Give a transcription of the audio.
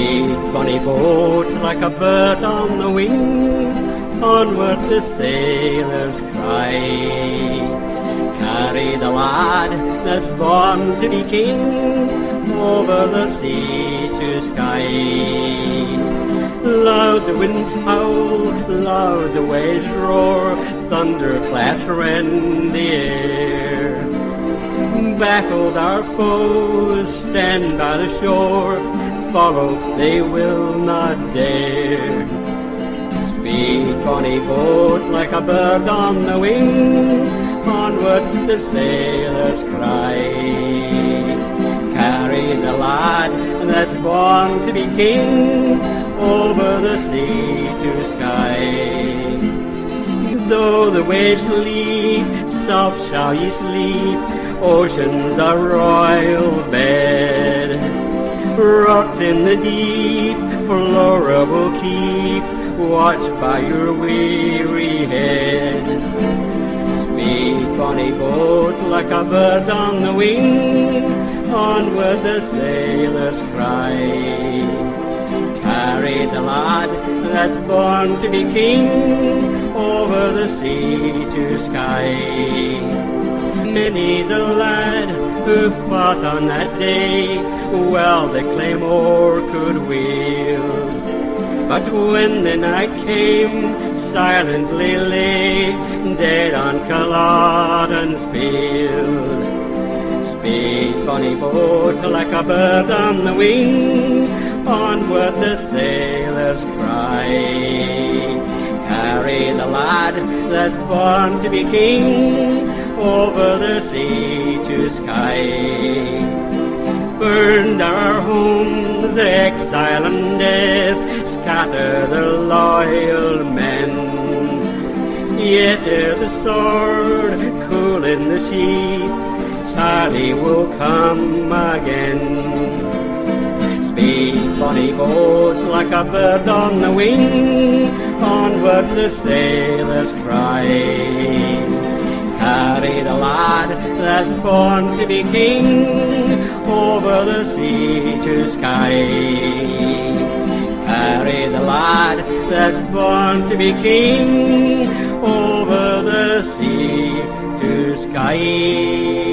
Speed, bonny boat, like a bird on the wing, onward the sailors cry. Carry the lad that's born to be king, over the sea to sky. Loud the winds howl, loud the waves roar, thunderclaps rend the air. Baffled our foes stand by the shore, follow they will not dare. Speed, bonny boat, like a bird on the wing, onward the sailors cry. Carry the lad that's born to be king, over the sea to sky. Though the waves leap, soft shall ye sleep, ocean's a royal bed. Rocked in the deep, for Laura will keep watch by your weary head. Speed, bonny boat, like a bird on the wing, onward the sailors cry. Carry the lad that's born to be king, over the sea to sky. Many the lad who fought on that day, well the claymore could wield. But when the night came, silently lay, dead on Culloden's field. Speed, bonny boat, like a bird on the wing, onward the sailors cry. Carry the lad that's born to be king, over the sea to sky. Burned our homes, exile and death, scatter the loyal men. Yet ere the sword cool in the sheath, Charlie will come again. Speed, bonny boat, like a bird on the wing, onward the sailors cry. Carry the lad that's born to be king, over the sea to sky. Carry the lad that's born to be king, over the sea to sky.